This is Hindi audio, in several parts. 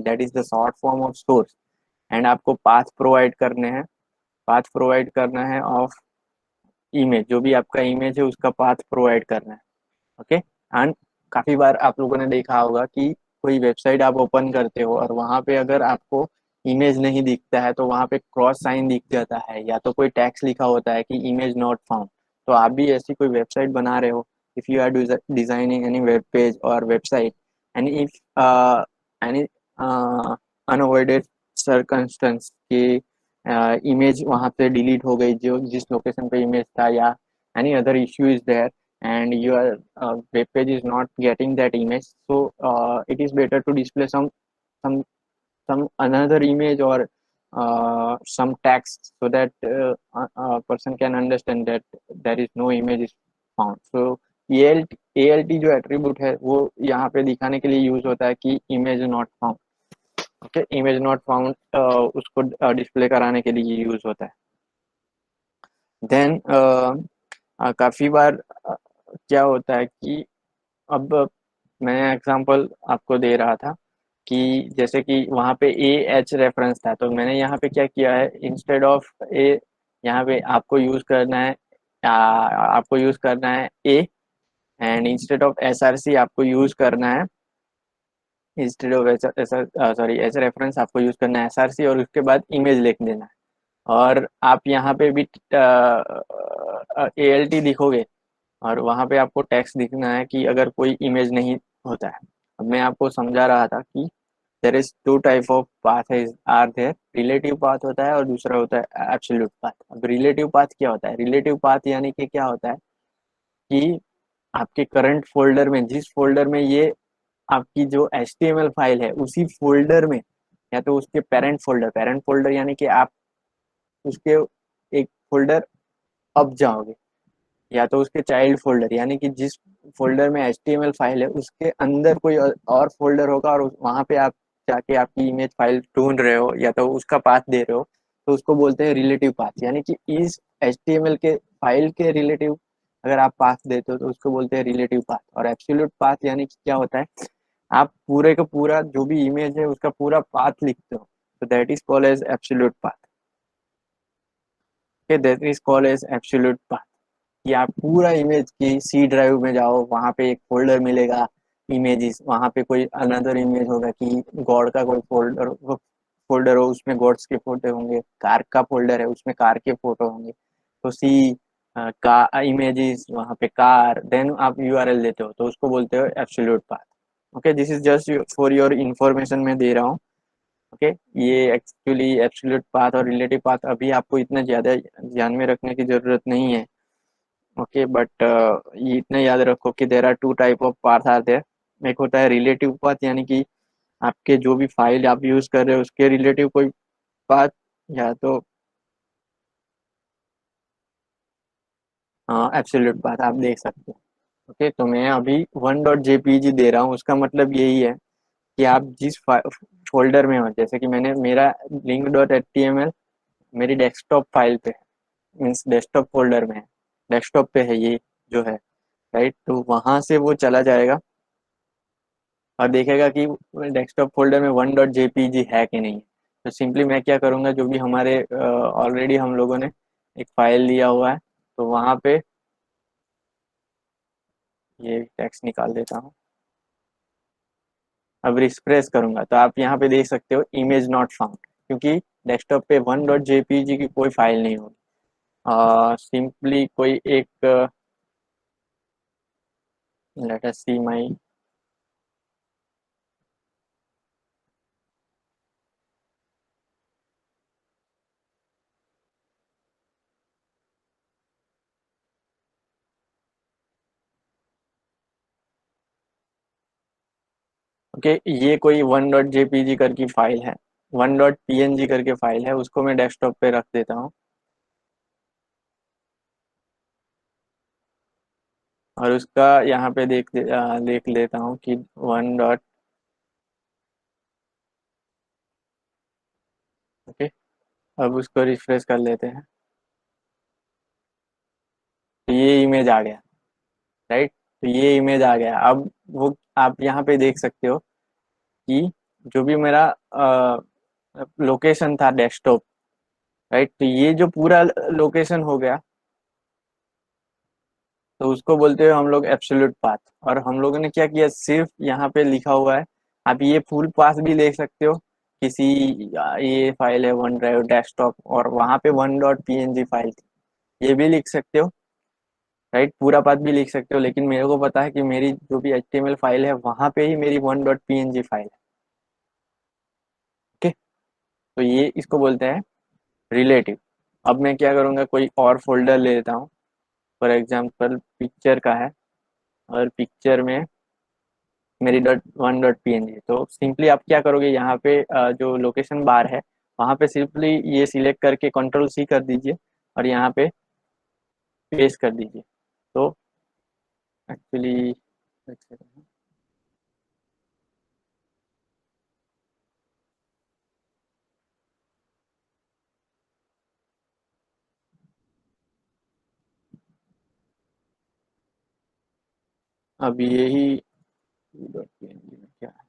That is the short form of source. And आपको पाथ प्रोवाइड करने हैं, पाथ प्रोवाइड करना है ऑफ इमेज, जो भी आपका इमेज है उसका पाथ प्रोवाइड करना है। ओके। एंड काफी बार आप लोगों ने देखा होगा कि कोई वेबसाइट आप ओपन करते हो और वहां पे अगर आपको इमेज नहीं दिखता है तो वहां पे क्रॉस साइन दिख जाता है या तो कोई टैक्स लिखा होता है कि इमेज नॉट फाउंड। तो आप भी ऐसी कोई वेबसाइट बना रहे हो, if you are designing any web page और website, and if any unavoided circumstance की इमेज वहां पे डिलीट हो गई जो जिस लोकेशन पे इमेज था, या any other issue is there and your web page is not getting that image, so it is better to display some some another image or some text so that a person can understand that there is no image is found. So ALT जो एट्रीब्यूट है वो यहाँ पे दिखाने के लिए यूज होता है कि image not found. Okay, image not found उसको डिस्प्ले कराने के लिए यूज होता है। देन काफी बार क्या होता है कि अब मैं एग्जांपल आपको दे रहा था कि जैसे कि वहाँ पे ए एच रेफरेंस था, तो मैंने यहाँ पे क्या किया है, इंस्टेड ऑफ ए यहाँ पे आपको यूज करना है A, and instead of S R C आपको यूज करना है, इंस्टेड ऑफ एच रेफरेंस आपको यूज करना है एस आर सी, और उसके बाद इमेज लिख देना है। और आप यहाँ पे भी ए एल टी दिखोगे और वहां पे आपको टेक्स्ट दिखना है कि अगर कोई इमेज नहीं होता है। अब मैं आपको समझा रहा था कि there is two type of path are there, relative path होता है और दूसरा होता है एब्सोल्यूट पाथ। अब रिलेटिव पाथ क्या होता है, रिलेटिव पाथ यानी कि क्या होता है कि आपके करंट फोल्डर में, जिस फोल्डर में ये आपकी जो HTML फाइल है उसी फोल्डर में, या तो उसके पेरेंट फोल्डर यानी कि आप उसके एक फोल्डर अप जाओगे, या तो उसके चाइल्ड फोल्डर यानी कि जिस फोल्डर में HTML फाइल है उसके अंदर कोई और फोल्डर होगा और वहां पे आप जाके आपकी इमेज फाइल ढूंढ रहे हो या तो उसका पाथ दे रहे हो, तो उसको बोलते हैं रिलेटिव पाथ। यानी कि इस HTML के फाइल के रिलेटिव अगर आप पाथ देते हो तो उसको बोलते हैं रिलेटिव पाथ। और एब्सोल्यूट पाथ यानी कि क्या होता है, आप पूरे का पूरा जो भी इमेज है उसका पूरा पाथ लिखते हो, तो that is called as absolute path. That is called as absolute path. कि आप पूरा इमेज की सी ड्राइव में जाओ, वहां पे एक फोल्डर मिलेगा इमेजेस, वहां पे कोई अनदर इमेज होगा कि गॉड का कोई फोल्डर हो, उसमें गॉड्स के फोटो होंगे, कार का फोल्डर है उसमें कार के फोटो होंगे, तो सी का इमेजेस वहां पे कार, देन आप यूआरएल देते हो तो उसको बोलते हो absolute path. Okay, this is just for your information में दे रहा हूँ। ओके, ये एक्चुअली एब्सोल्यूट पाथ और रिलेटिव पाथ अभी आपको इतना ज्यादा ध्यान में रखने की जरूरत नहीं है। ओके, बट ये इतना याद रखो कि there are two type of path are there. एक होता है रिलेटिव पाथ यानी कि आपके जो भी फाइल आप यूज कर रहे हो उसके रिलेटिव कोई पाथ, या तो एब्सोल्यूट पाथ आप देख सकते हो। ओके, तो मैं अभी 1.jpg दे रहा हूँ, उसका मतलब यही है कि आप जिस फोल्डर में हो, जैसे कि मैंने मेरा link.html मेरी डेस्कटॉप फाइल पे है, मीन्स डेस्कटॉप फोल्डर में है, डेस्कटॉप पे है ये जो है, राइट। तो वहां से वो चला जाएगा और देखेगा कि डेस्कटॉप फोल्डर में 1.jpg है कि नहीं। तो सिंपली मैं क्या करूँगा, जो भी हमारे ऑलरेडी हम लोगों ने एक फाइल लिया हुआ है, तो वहाँ पे ये टेक्स्ट निकाल देता हूँ। अब रिफ्रेश करूंगा तो आप यहाँ पे देख सकते हो इमेज नॉट फाउंड, क्योंकि डेस्कटॉप पे 1.jpg की कोई फाइल नहीं होगी। सिंपली कोई एक, let us see my, okay, ये कोई 1.jpg करके फाइल है, 1.png करके फाइल है, उसको मैं डेस्कटॉप पे रख देता हूँ और उसका यहाँ पे देख लेता हूँ कि 1. ओके, अब उसको रिफ्रेश कर लेते हैं, तो ये इमेज आ गया, राइट। तो ये इमेज आ गया। अब वो आप यहाँ पे देख सकते हो कि जो भी मेरा लोकेशन था डेस्कटॉप, राइट, तो ये जो पूरा लोकेशन हो गया, तो उसको बोलते हैं हम लोग एब्सोल्यूट पाथ। और हम लोगों ने क्या किया, सिर्फ यहाँ पे लिखा हुआ है। आप ये फुल पाथ भी देख सकते हो किसी, ये फाइल है वन ड्राइव डेस्कटॉप, और वहाँ पे 1.png फाइल थी, ये भी लिख सकते हो, राइट, पूरा पाथ भी लिख सकते हो। लेकिन मेरे को पता है कि मेरी जो भी HTML फाइल है वहाँ पे ही मेरी 1.png फाइल है। ओके, तो ये इसको बोलते हैं रिलेटिव। अब मैं क्या करूँगा, कोई और फोल्डर ले लेता हूँ, फॉर एग्जाम्पल पिक्चर का है, और पिक्चर में मेरी डॉट 1.png। तो सिंपली आप क्या करोगे, यहाँ पे जो लोकेशन बार है वहाँ पे सिंपली ये सिलेक्ट करके कंट्रोल C कर दीजिए, और यहाँ पे पेस्ट कर दीजिए। तो एक्चुअली अब यही .png में क्या है,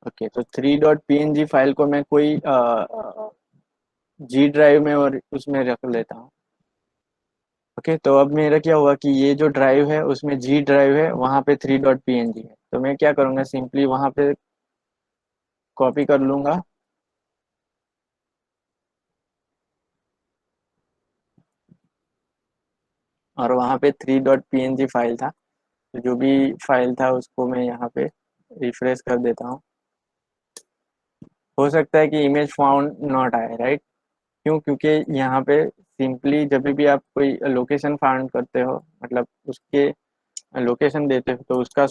ओके, तो 3.png फाइल को मैं कोई G ड्राइव में और उसमें रख लेता हूँ। ओके, तो अब मेरा क्या हुआ कि ये जो ड्राइव है उसमें G ड्राइव है, वहाँ पे 3.png है। तो मैं क्या करूँगा, सिंपली वहाँ पे कॉपी कर लूँगा, और वहाँ पे 3.png फाइल था, तो जो भी फाइल था उसको मैं यहाँ पे रिफ्रेश कर देता हूँ। हो सकता है कि इमेज फाउंड नॉट आए, राइट, क्यों, क्योंकि यहाँ पे सिंपली जब भी आप कोई लोकेशन फाउंड करते हो, मतलब उसके लोकेशन देते हो, तो उसका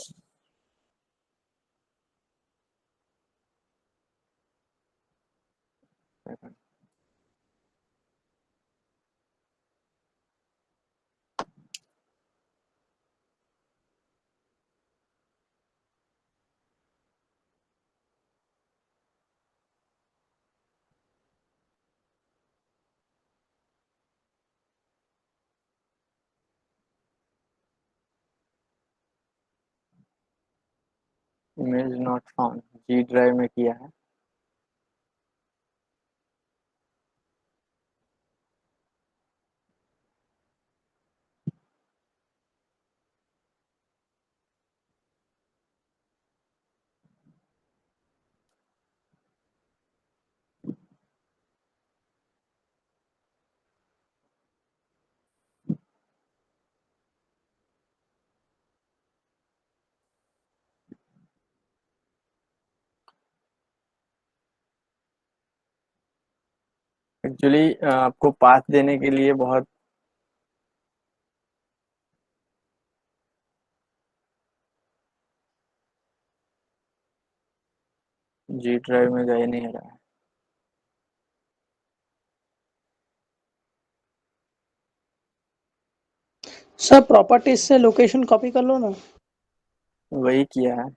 image not found G drive में किया है। एक्चुअली आपको पाथ देने के लिए बहुत G ड्राइव में जा ही नहीं रहा है। सर प्रॉपर्टीज से लोकेशन कॉपी कर लो ना। वही किया है।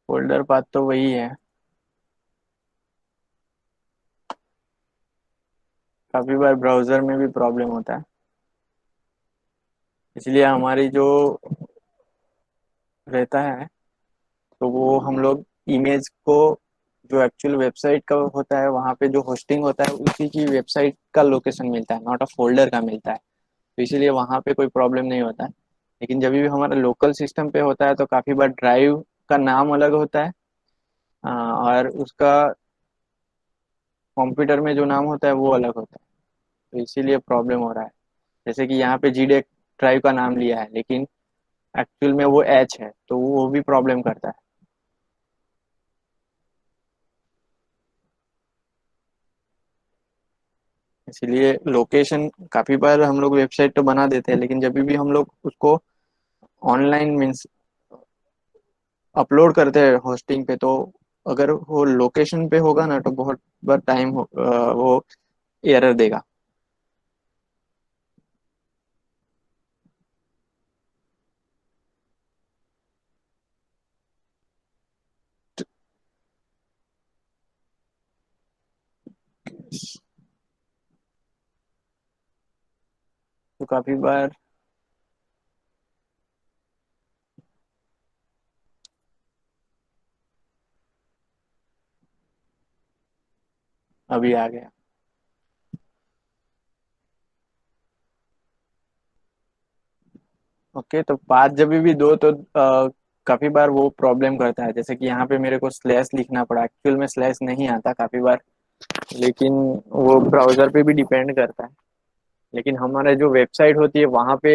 फोल्डर पाथ तो वही है। काफी बार ब्राउजर में भी प्रॉब्लम होता है, इसलिए हमारी जो रहता है, तो वो हम लोग इमेज को, जो एक्चुअल वेबसाइट का होता है वहाँ पे जो होस्टिंग होता है उसी की वेबसाइट का लोकेशन मिलता है, नॉट अ फोल्डर का मिलता है। तो इसीलिए वहाँ पे कोई प्रॉब्लम नहीं होता है। लेकिन जब भी हमारा लोकल सिस्टम पे होता है तो काफ़ी बार ड्राइव का नाम अलग होता है, और उसका कंप्यूटर में जो नाम होता है वो अलग होता है। तो इसीलिए प्रॉब्लम हो रहा है। जैसे कि यहाँ पे GDEC ड्राइव का नाम लिया है, लेकिन एक्चुअल में वो H है, तो वो भी प्रॉब्लम करता है। इसीलिए लोकेशन काफ़ी बार हम लोग वेबसाइट तो बना देते हैं, लेकिन जब भी हम लोग उसको ऑनलाइन मीन्स अपलोड करते हैं होस्टिंग पे, तो अगर वो लोकेशन पे होगा ना तो बहुत बार वो एरर देगा। तो काफी बार अभी आ गया। ओके, तो पाथ जब भी दो तो काफी बार वो प्रॉब्लम करता है, जैसे कि यहाँ पे मेरे को स्लैश लिखना पड़ा, एक्चुअल में स्लैश नहीं आता काफी बार, लेकिन वो ब्राउजर पे भी डिपेंड करता है। लेकिन हमारे जो वेबसाइट होती है वहाँ पे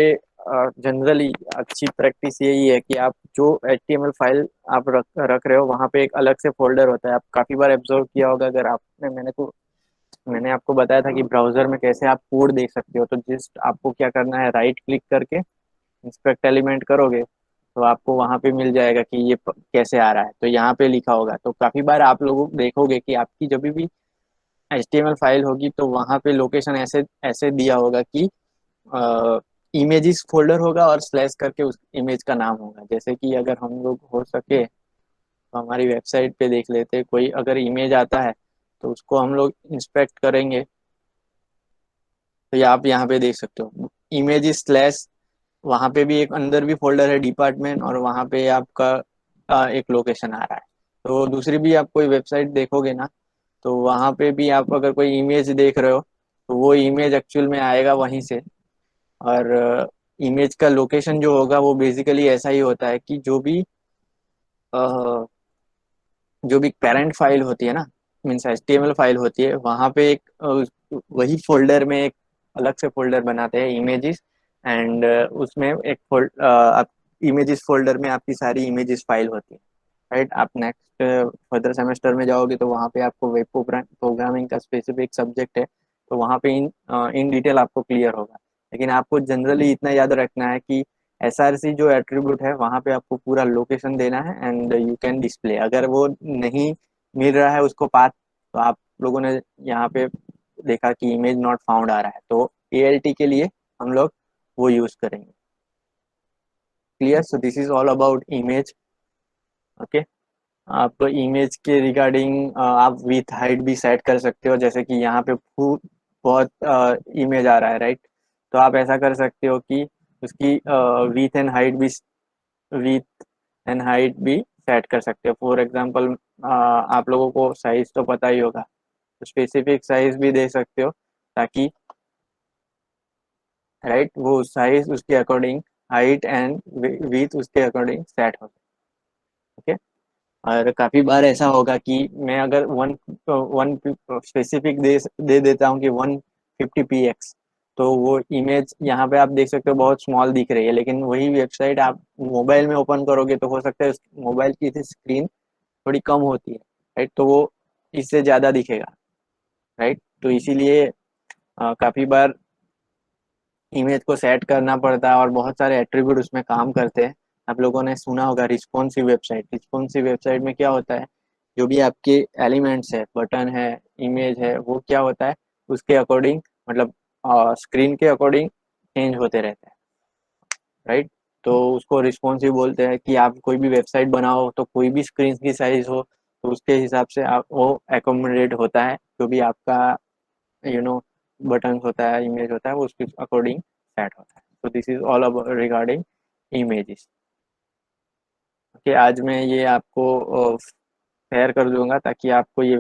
जनरली अच्छी प्रैक्टिस यही है कि आप जो HTML फाइल आप रख रहे हो वहाँ पे एक अलग से फोल्डर होता है। आप काफी बार ऑब्जर्व किया होगा, अगर आपने मैंने आपको बताया था कि ब्राउजर में कैसे आप कोड देख सकते हो। तो जस्ट आपको क्या करना है, राइट क्लिक करके इंस्पेक्ट एलिमेंट करोगे तो आपको वहां पे मिल जाएगा कि ये कैसे आ रहा है, तो यहाँ पे लिखा होगा। तो काफी बार आप लोग देखोगे कि आपकी जब भी HTML फाइल होगी तो वहां पे लोकेशन ऐसे ऐसे दिया होगा कि इमेजेस फोल्डर होगा और स्लैश करके उस इमेज का नाम होगा। जैसे कि अगर हम लोग हो सके तो हमारी वेबसाइट पे देख लेते, कोई अगर इमेज आता है तो उसको हम लोग इंस्पेक्ट करेंगे। तो ये आप यहाँ पे देख सकते हो इमेज स्लैश, वहां पे भी एक अंदर भी फोल्डर है डिपार्टमेंट, और वहां पे आपका एक लोकेशन आ रहा है। तो दूसरी भी आप कोई वेबसाइट देखोगे ना, तो वहां पे भी आप अगर कोई इमेज देख रहे हो तो वो इमेज एक्चुअल में आएगा वहीं से। और इमेज का लोकेशन जो होगा वो बेसिकली ऐसा ही होता है कि जो भी पेरेंट फाइल होती है ना, मीन्स HTML फाइल होती है, वहां पे एक वही फोल्डर में एक अलग से फोल्डर बनाते हैं इमेजेस। एंड उसमें एक आप इमेजेस फोल्डर में आपकी सारी इमेजेस फाइल होती है। राइट, आप नेक्स्ट फर्दर सेमेस्टर में जाओगे तो वहाँ पे आपको वेब प्रोग्रामिंग का स्पेसिफिक सब्जेक्ट है, तो वहाँ पे इन डिटेल आपको क्लियर होगा। लेकिन आपको जनरली इतना याद रखना है कि SRC जो एट्रीब्यूट है वहाँ पे आपको पूरा लोकेशन देना है एंड यू कैन डिस्प्ले। अगर वो नहीं मिल रहा है उसको पाथ, तो आप लोगों ने यहाँ पे देखा कि इमेज नॉट फाउंड आ रहा है, तो ALT के लिए हम लोग वो यूज करेंगे। Clear, so this is all about image. Okay, आप इमेज के रिगार्डिंग आप विथ हाइट भी सेट कर सकते हो, जैसे कि यहाँ पे बहुत इमेज आ रहा है, राइट। तो आप ऐसा कर सकते हो कि उसकी विथ एंड हाइट भी सेट कर सकते हो। फॉर एग्जांपल आप लोगों को साइज तो पता ही होगा, तो स्पेसिफिक साइज भी दे सकते हो ताकि राइट वो साइज उसके अकॉर्डिंग, हाइट एंड विथ उसके अकॉर्डिंग सेट हो। ओके, और काफी बार ऐसा होगा कि मैं अगर वन वन स्पेसिफिक दे देता हूँ कि 150px, तो वो इमेज यहाँ पे आप देख सकते हो बहुत स्मॉल दिख रही है, लेकिन वही वेबसाइट आप मोबाइल में ओपन करोगे तो हो सकता है मोबाइल की स्क्रीन थोड़ी कम होती है, राइट, तो वो इससे ज्यादा दिखेगा। राइट, तो इसीलिए काफी बार इमेज को सेट करना पड़ता है और बहुत सारे एट्रीब्यूट उसमें काम करते हैं। आप लोगों ने सुना होगा रिस्पॉन्सिव वेबसाइट। रिस्पॉन्सिव वेबसाइट में क्या होता है, जो भी आपके एलिमेंट्स है, बटन है, इमेज है, वो क्या होता है उसके अकॉर्डिंग, मतलब स्क्रीन के अकॉर्डिंग चेंज होते रहते हैं। राइट, तो उसको रिस्पॉन्सिव बोलते हैं कि आप कोई भी वेबसाइट बनाओ तो कोई भी स्क्रीन की साइज हो तो उसके हिसाब से आप वो एकोमोडेट होता है, जो भी आपका यू नो बटन होता है, इमेज होता है, वो उसके अकॉर्डिंग सेट होता है। तो this is all about regarding images. Okay, आज मैं ये आपको शेयर कर दूंगा ताकि आपको ये